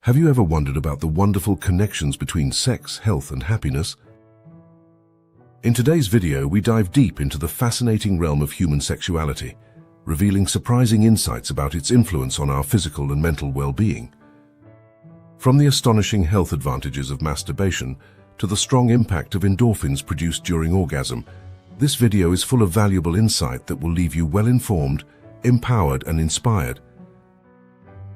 Have you ever wondered about the wonderful connections between sex, health, and happiness? In today's video, we dive deep into the fascinating realm of human sexuality, revealing surprising insights about its influence on our physical and mental well-being. From the astonishing health advantages of masturbation to the strong impact of endorphins produced during orgasm, this video is full of valuable insight that will leave you well-informed, empowered, and inspired.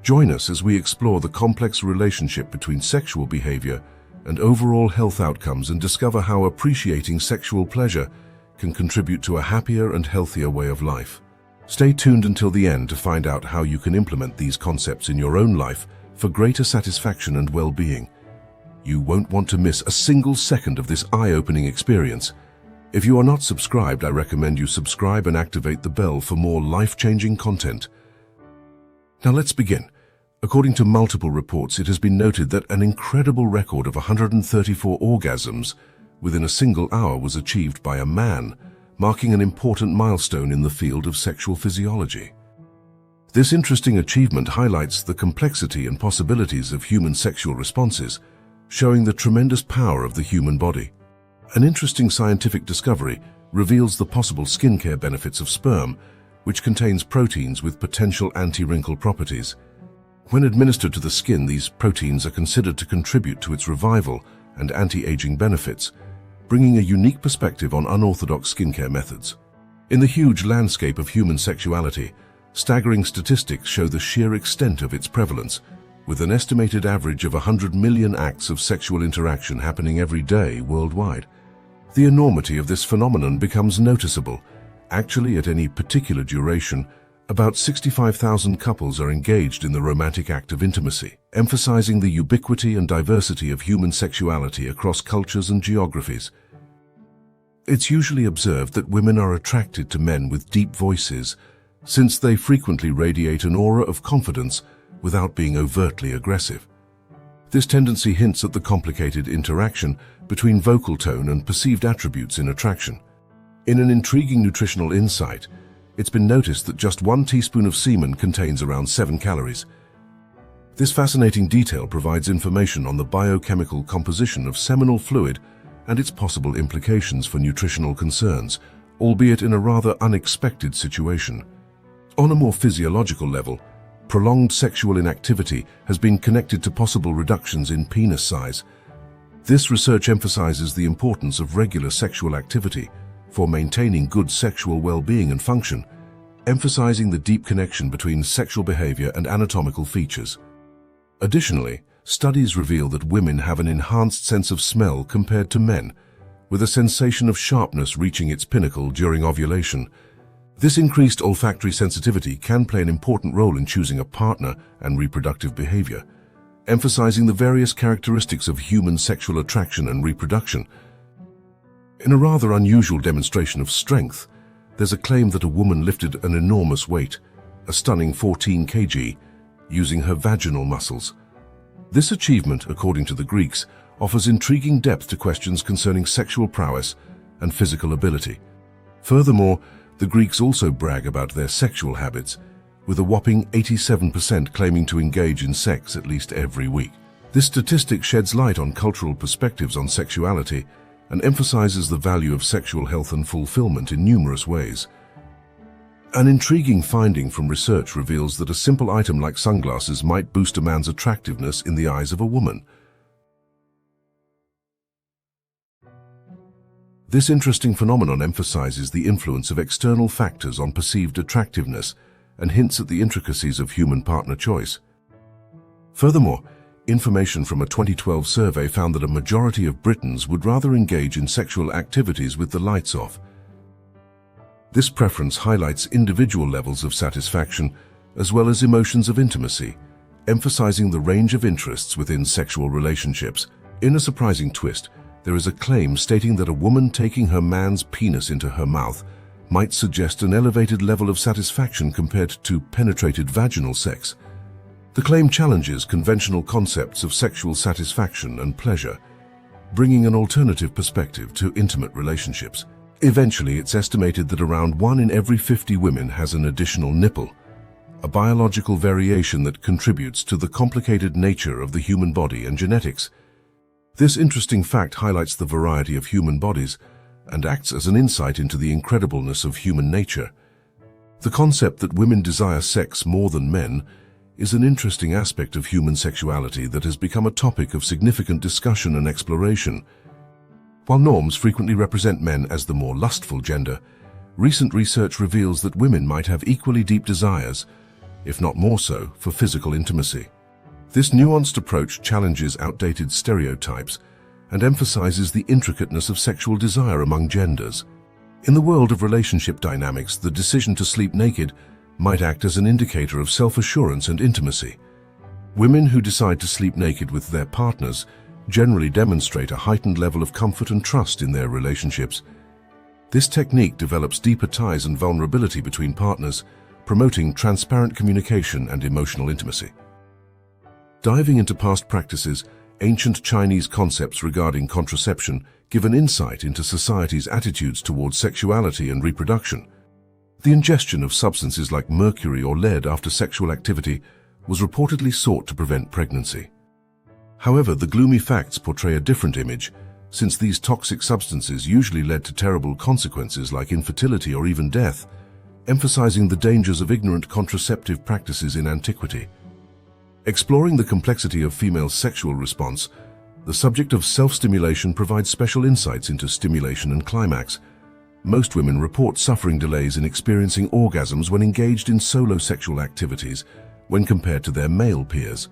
Join us as we explore the complex relationship between sexual behavior and overall health outcomes and discover how appreciating sexual pleasure can contribute to a happier and healthier way of life. Stay tuned until the end to find out how you can implement these concepts in your own life for greater satisfaction and well-being. You won't want to miss a single second of this eye-opening experience. If you are not subscribed, I recommend you subscribe and activate the bell for more life-changing content. Now let's begin. According to multiple reports, it has been noted that an incredible record of 134 orgasms within a single hour was achieved by a man, marking an important milestone in the field of sexual physiology. This interesting achievement highlights the complexity and possibilities of human sexual responses, showing the tremendous power of the human body. An interesting scientific discovery reveals the possible skincare benefits of sperm, which contains proteins with potential anti-wrinkle properties. When administered to the skin, these proteins are considered to contribute to its revival and anti-aging benefits, bringing a unique perspective on unorthodox skincare methods. In the huge landscape of human sexuality, staggering statistics show the sheer extent of its prevalence, with an estimated average of 100 million acts of sexual interaction happening every day worldwide. The enormity of this phenomenon becomes noticeable. Actually, at any particular duration, about 65,000 couples are engaged in the romantic act of intimacy, emphasizing the ubiquity and diversity of human sexuality across cultures and geographies. It's usually observed that women are attracted to men with deep voices, since they frequently radiate an aura of confidence without being overtly aggressive. This tendency hints at the complicated interaction between vocal tone and perceived attributes in attraction. In an intriguing nutritional insight, it's been noticed that just 1 teaspoon of semen contains around 7 calories. This fascinating detail provides information on the biochemical composition of seminal fluid and its possible implications for nutritional concerns, albeit in a rather unexpected situation. On a more physiological level, prolonged sexual inactivity has been connected to possible reductions in penis size. This research emphasizes the importance of regular sexual activity for maintaining good sexual well-being and function, emphasizing the deep connection between sexual behavior and anatomical features. Additionally, studies reveal that women have an enhanced sense of smell compared to men, with a sensation of sharpness reaching its pinnacle during ovulation. This increased olfactory sensitivity can play an important role in choosing a partner and reproductive behavior, emphasizing the various characteristics of human sexual attraction and reproduction. In a rather unusual demonstration of strength, there's a claim that a woman lifted an enormous weight, a stunning 14 kg, using her vaginal muscles. This achievement, according to the Greeks, offers intriguing depth to questions concerning sexual prowess and physical ability. Furthermore, the Greeks also brag about their sexual habits, with a whopping 87% claiming to engage in sex at least every week. This statistic sheds light on cultural perspectives on sexuality and emphasizes the value of sexual health and fulfillment in numerous ways. An intriguing finding from research reveals that a simple item like sunglasses might boost a man's attractiveness in the eyes of a woman. This interesting phenomenon emphasizes the influence of external factors on perceived attractiveness and hints at the intricacies of human partner choice. Furthermore, information from a 2012 survey found that a majority of Britons would rather engage in sexual activities with the lights off. This preference highlights individual levels of satisfaction as well as emotions of intimacy, emphasizing the range of interests within sexual relationships. In a surprising twist, there is a claim stating that a woman taking her man's penis into her mouth might suggest an elevated level of satisfaction compared to penetrated vaginal sex. The claim challenges conventional concepts of sexual satisfaction and pleasure, bringing an alternative perspective to intimate relationships. Eventually, it's estimated that around 1 in every 50 women has an additional nipple, a biological variation that contributes to the complicated nature of the human body and genetics. This interesting fact highlights the variety of human bodies and acts as an insight into the incredibleness of human nature. The concept that women desire sex more than men is an interesting aspect of human sexuality that has become a topic of significant discussion and exploration. While norms frequently represent men as the more lustful gender, recent research reveals that women might have equally deep desires, if not more so, for physical intimacy. This nuanced approach challenges outdated stereotypes and emphasizes the intricateness of sexual desire among genders. In the world of relationship dynamics, the decision to sleep naked might act as an indicator of self-assurance and intimacy. Women who decide to sleep naked with their partners generally demonstrate a heightened level of comfort and trust in their relationships. This technique develops deeper ties and vulnerability between partners, promoting transparent communication and emotional intimacy. Diving into past practices, ancient Chinese concepts regarding contraception give an insight into society's attitudes towards sexuality and reproduction. The ingestion of substances like mercury or lead after sexual activity was reportedly sought to prevent pregnancy. However, the gloomy facts portray a different image, since these toxic substances usually led to terrible consequences like infertility or even death, emphasizing the dangers of ignorant contraceptive practices in antiquity. Exploring the complexity of female sexual response, the subject of self-stimulation provides special insights into stimulation and climax. Most women report suffering delays in experiencing orgasms when engaged in solo sexual activities when compared to their male peers.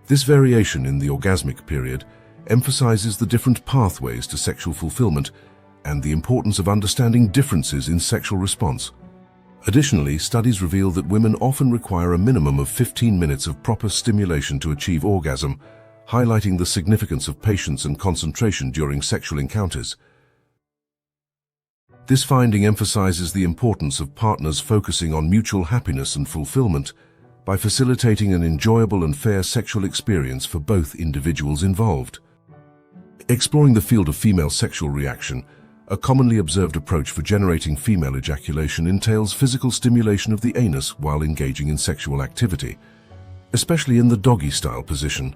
This variation in the orgasmic period emphasizes the different pathways to sexual fulfillment and the importance of understanding differences in sexual response. Additionally, studies reveal that women often require a minimum of 15 minutes of proper stimulation to achieve orgasm, highlighting the significance of patience and concentration during sexual encounters. This finding emphasizes the importance of partners focusing on mutual happiness and fulfillment by facilitating an enjoyable and fair sexual experience for both individuals involved. Exploring the field of female sexual reaction, a commonly observed approach for generating female ejaculation entails physical stimulation of the anus while engaging in sexual activity, especially in the doggy-style position.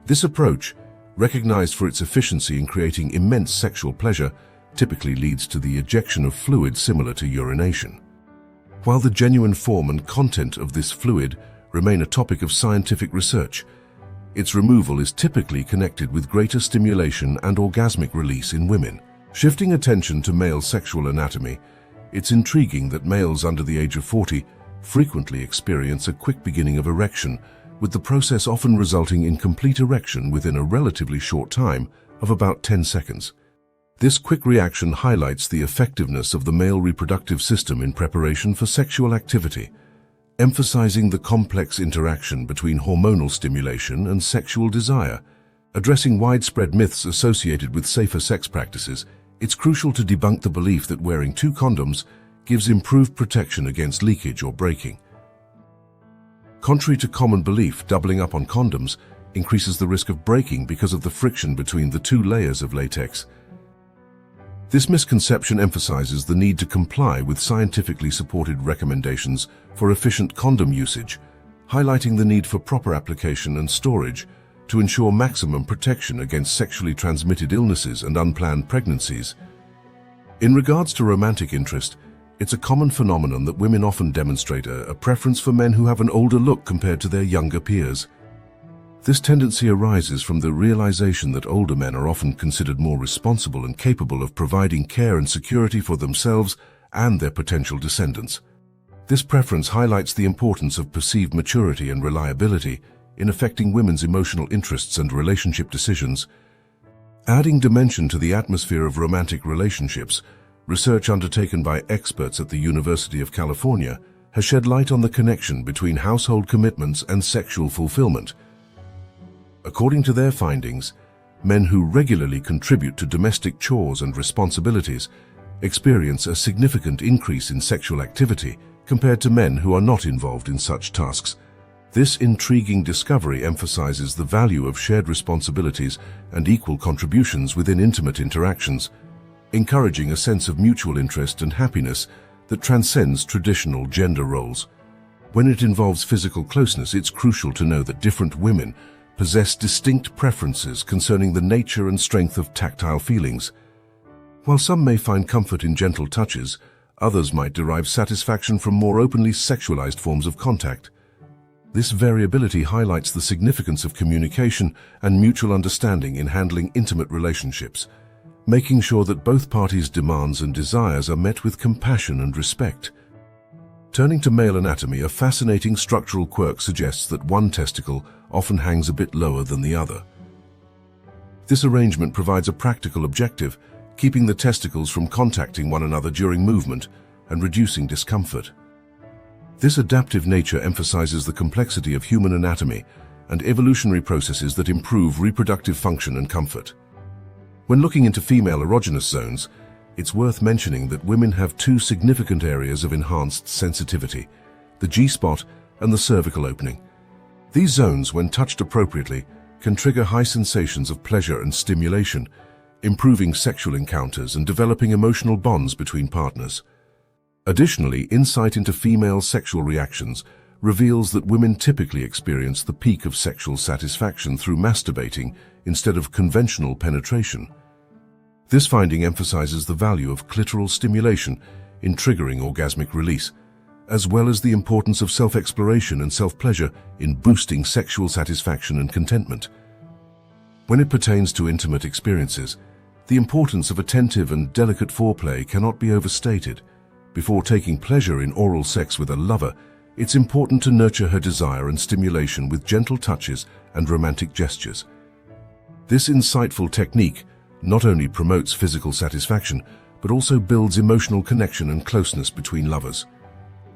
This approach, recognized for its efficiency in creating immense sexual pleasure, typically leads to the ejection of fluid similar to urination. While the genuine form and content of this fluid remain a topic of scientific research, its removal is typically connected with greater stimulation and orgasmic release in women. Shifting attention to male sexual anatomy, it's intriguing that males under the age of 40 frequently experience a quick beginning of erection, with the process often resulting in complete erection within a relatively short time of about 10 seconds. This quick reaction highlights the effectiveness of the male reproductive system in preparation for sexual activity, emphasizing the complex interaction between hormonal stimulation and sexual desire. Addressing widespread myths associated with safer sex practices, it's crucial to debunk the belief that wearing 2 condoms gives improved protection against leakage or breaking. Contrary to common belief, doubling up on condoms increases the risk of breaking because of the friction between the 2 layers of latex. This misconception emphasizes the need to comply with scientifically supported recommendations for efficient condom usage, highlighting the need for proper application and storage to ensure maximum protection against sexually transmitted illnesses and unplanned pregnancies. In regards to romantic interest, it's a common phenomenon that women often demonstrate a preference for men who have an older look compared to their younger peers. This tendency arises from the realization that older men are often considered more responsible and capable of providing care and security for themselves and their potential descendants. This preference highlights the importance of perceived maturity and reliability in affecting women's emotional interests and relationship decisions. Adding dimension to the atmosphere of romantic relationships, research undertaken by experts at the University of California has shed light on the connection between household commitments and sexual fulfillment. According to their findings, men who regularly contribute to domestic chores and responsibilities experience a significant increase in sexual activity compared to men who are not involved in such tasks. This intriguing discovery emphasizes the value of shared responsibilities and equal contributions within intimate interactions. Encouraging a sense of mutual interest and happiness that transcends traditional gender roles. When it involves physical closeness, it's crucial to know that different women possess distinct preferences concerning the nature and strength of tactile feelings. While some may find comfort in gentle touches, others might derive satisfaction from more openly sexualized forms of contact. This variability highlights the significance of communication and mutual understanding in handling intimate relationships, making sure that both parties' demands and desires are met with compassion and respect. Turning to male anatomy, a fascinating structural quirk suggests that one testicle often hangs a bit lower than the other. This arrangement provides a practical objective, keeping the testicles from contacting one another during movement and reducing discomfort. This adaptive nature emphasizes the complexity of human anatomy and evolutionary processes that improve reproductive function and comfort. When looking into female erogenous zones, it's worth mentioning that women have two significant areas of enhanced sensitivity: the G-spot and the cervical opening. These zones, when touched appropriately, can trigger high sensations of pleasure and stimulation, improving sexual encounters and developing emotional bonds between partners. Additionally, insight into female sexual reactions reveals that women typically experience the peak of sexual satisfaction through masturbating instead of conventional penetration. This finding emphasizes the value of clitoral stimulation in triggering orgasmic release, as well as the importance of self-exploration and self-pleasure in boosting sexual satisfaction and contentment. When it pertains to intimate experiences, the importance of attentive and delicate foreplay cannot be overstated. Before taking pleasure in oral sex with a lover, it's important to nurture her desire and stimulation with gentle touches and romantic gestures. This insightful technique not only promotes physical satisfaction, but also builds emotional connection and closeness between lovers.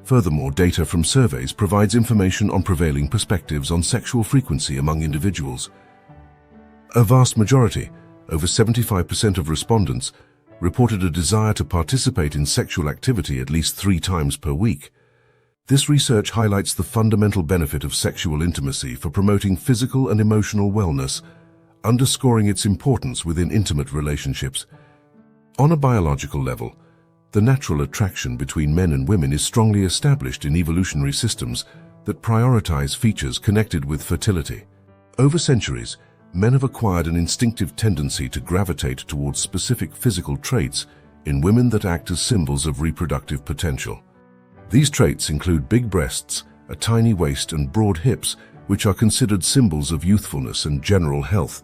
Furthermore, data from surveys provides information on prevailing perspectives on sexual frequency among individuals. A vast majority, over 75% of respondents, reported a desire to participate in sexual activity at least 3 times per week. This research highlights the fundamental benefit of sexual intimacy for promoting physical and emotional wellness, underscoring its importance within intimate relationships. On a biological level, the natural attraction between men and women is strongly established in evolutionary systems that prioritize features connected with fertility. Over centuries, men have acquired an instinctive tendency to gravitate towards specific physical traits in women that act as symbols of reproductive potential. These traits include big breasts, a tiny waist, and broad hips, which are considered symbols of youthfulness and general health.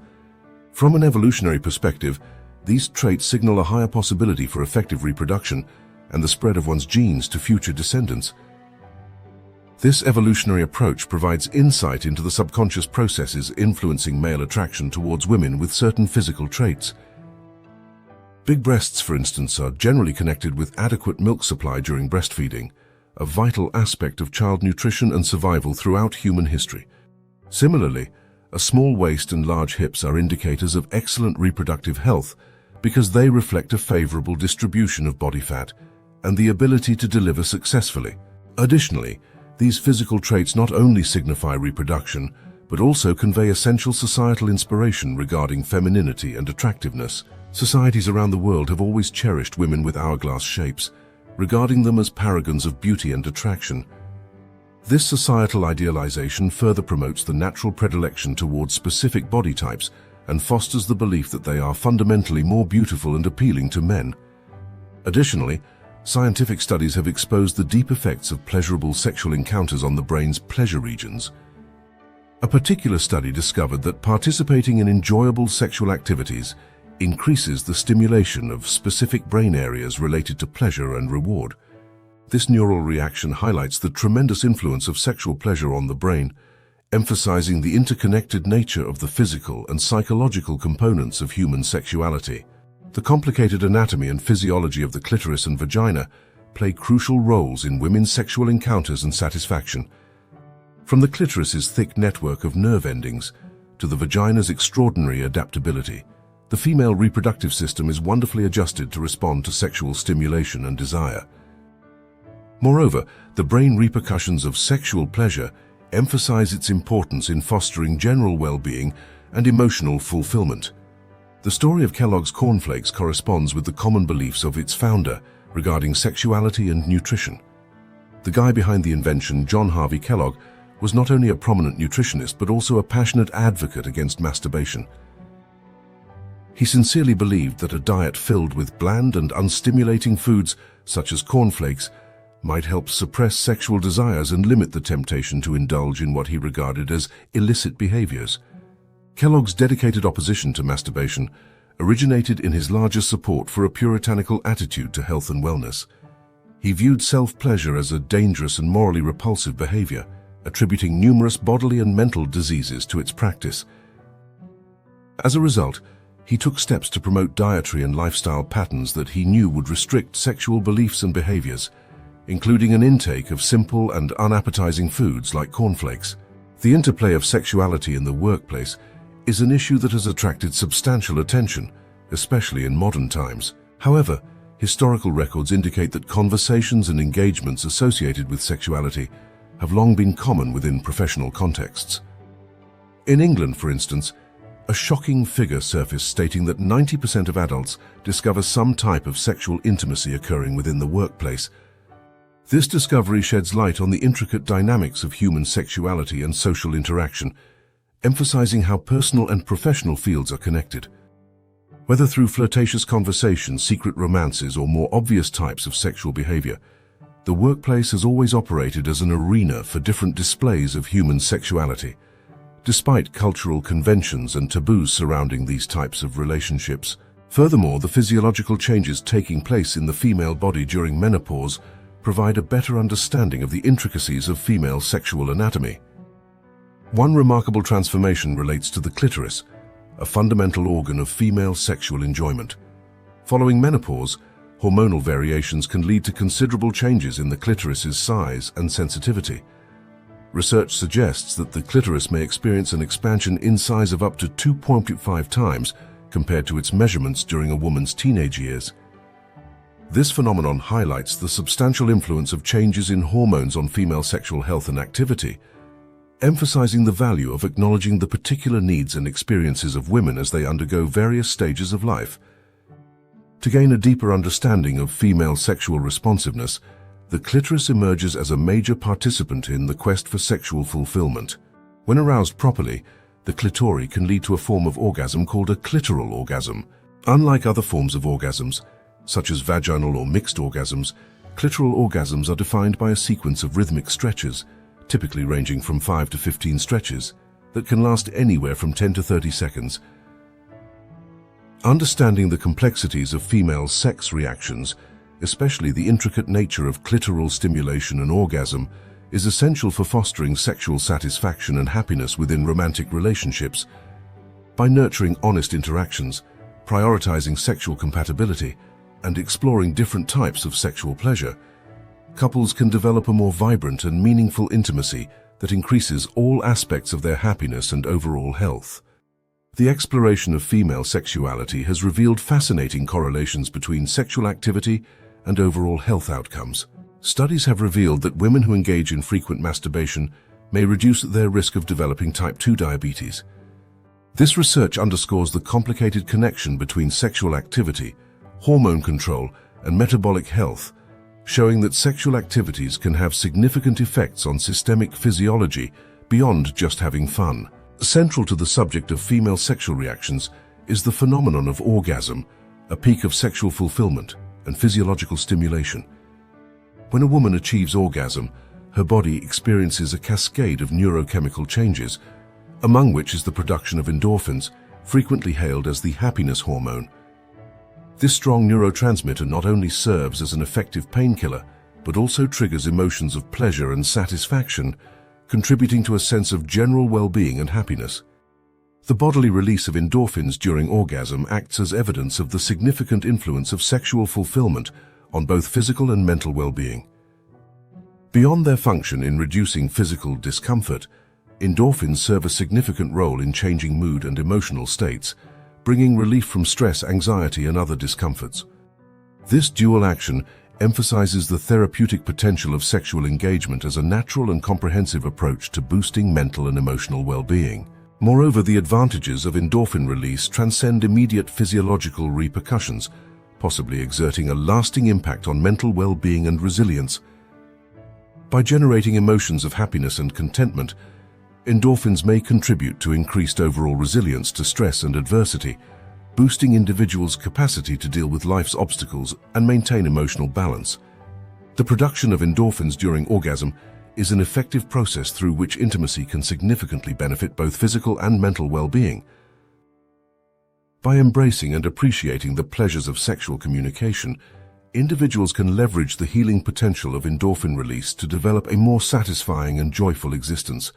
From an evolutionary perspective, these traits signal a higher possibility for effective reproduction and the spread of one's genes to future descendants. This evolutionary approach provides insight into the subconscious processes influencing male attraction towards women with certain physical traits. Big breasts, for instance, are generally connected with adequate milk supply during breastfeeding, a vital aspect of child nutrition and survival throughout human history. Similarly, a small waist and large hips are indicators of excellent reproductive health because they reflect a favorable distribution of body fat and the ability to deliver successfully. Additionally, these physical traits not only signify reproduction, but also convey essential societal inspiration regarding femininity and attractiveness. Societies around the world have always cherished women with hourglass shapes, regarding them as paragons of beauty and attraction. This societal idealization further promotes the natural predilection towards specific body types and fosters the belief that they are fundamentally more beautiful and appealing to men. Additionally, scientific studies have exposed the deep effects of pleasurable sexual encounters on the brain's pleasure regions. A particular study discovered that participating in enjoyable sexual activities increases the stimulation of specific brain areas related to pleasure and reward. This neural reaction highlights the tremendous influence of sexual pleasure on the brain, emphasizing the interconnected nature of the physical and psychological components of human sexuality. The complicated anatomy and physiology of the clitoris and vagina play crucial roles in women's sexual encounters and satisfaction. From the clitoris's thick network of nerve endings to the vagina's extraordinary adaptability, the female reproductive system is wonderfully adjusted to respond to sexual stimulation and desire. Moreover, the brain repercussions of sexual pleasure emphasize its importance in fostering general well-being and emotional fulfillment. The story of Kellogg's cornflakes corresponds with the common beliefs of its founder, regarding sexuality and nutrition. The guy behind the invention, John Harvey Kellogg, was not only a prominent nutritionist but also a passionate advocate against masturbation. He sincerely believed that a diet filled with bland and unstimulating foods, such as cornflakes, might help suppress sexual desires and limit the temptation to indulge in what he regarded as illicit behaviors. Kellogg's dedicated opposition to masturbation originated in his larger support for a puritanical attitude to health and wellness. He viewed self-pleasure as a dangerous and morally repulsive behavior, attributing numerous bodily and mental diseases to its practice. As a result, he took steps to promote dietary and lifestyle patterns that he knew would restrict sexual beliefs and behaviors, including an intake of simple and unappetizing foods like cornflakes. The interplay of sexuality in the workplace is an issue that has attracted substantial attention, especially in modern times. However, historical records indicate that conversations and engagements associated with sexuality have long been common within professional contexts. In England, for instance, a shocking figure surfaced stating that 90% of adults discover some type of sexual intimacy occurring within the workplace. This discovery sheds light on the intricate dynamics of human sexuality and social interaction, emphasizing how personal and professional fields are connected. Whether through flirtatious conversations, secret romances, or more obvious types of sexual behavior, the workplace has always operated as an arena for different displays of human sexuality. Despite cultural conventions and taboos surrounding these types of relationships. Furthermore, the physiological changes taking place in the female body during menopause provide a better understanding of the intricacies of female sexual anatomy. One remarkable transformation relates to the clitoris, a fundamental organ of female sexual enjoyment. Following menopause, hormonal variations can lead to considerable changes in the clitoris's size and sensitivity. Research suggests that the clitoris may experience an expansion in size of up to 2.5 times compared to its measurements during a woman's teenage years. This phenomenon highlights the substantial influence of changes in hormones on female sexual health and activity, emphasizing the value of acknowledging the particular needs and experiences of women as they undergo various stages of life. To gain a deeper understanding of female sexual responsiveness, the clitoris emerges as a major participant in the quest for sexual fulfillment. When aroused properly, the clitoris can lead to a form of orgasm called a clitoral orgasm. Unlike other forms of orgasms, such as vaginal or mixed orgasms, clitoral orgasms are defined by a sequence of rhythmic stretches, typically ranging from 5 to 15 stretches, that can last anywhere from 10 to 30 seconds. Understanding the complexities of female sex reactions, especially the intricate nature of clitoral stimulation and orgasm, is essential for fostering sexual satisfaction and happiness within romantic relationships. By nurturing honest interactions, prioritizing sexual compatibility, and exploring different types of sexual pleasure, couples can develop a more vibrant and meaningful intimacy that increases all aspects of their happiness and overall health. The exploration of female sexuality has revealed fascinating correlations between sexual activity and overall health outcomes. Studies have revealed that women who engage in frequent masturbation may reduce their risk of developing type 2 diabetes. This research underscores the complicated connection between sexual activity, hormone control, and metabolic health, showing that sexual activities can have significant effects on systemic physiology beyond just having fun. Central to the subject of female sexual reactions is the phenomenon of orgasm, a peak of sexual fulfillment and physiological stimulation. When a woman achieves orgasm, her body experiences a cascade of neurochemical changes, among which is the production of endorphins, frequently hailed as the happiness hormone. This strong neurotransmitter not only serves as an effective painkiller, but also triggers emotions of pleasure and satisfaction, contributing to a sense of general well-being and happiness. The bodily release of endorphins during orgasm acts as evidence of the significant influence of sexual fulfillment on both physical and mental well-being. Beyond their function in reducing physical discomfort, endorphins serve a significant role in changing mood and emotional states, bringing relief from stress, anxiety, and other discomforts. This dual action emphasizes the therapeutic potential of sexual engagement as a natural and comprehensive approach to boosting mental and emotional well-being. Moreover, the advantages of endorphin release transcend immediate physiological repercussions, possibly exerting a lasting impact on mental well-being and resilience. By generating emotions of happiness and contentment, endorphins may contribute to increased overall resilience to stress and adversity, boosting individuals' capacity to deal with life's obstacles and maintain emotional balance. The production of endorphins during orgasm is an effective process through which intimacy can significantly benefit both physical and mental well-being. By embracing and appreciating the pleasures of sexual communication, individuals can leverage the healing potential of endorphin release to develop a more satisfying and joyful existence.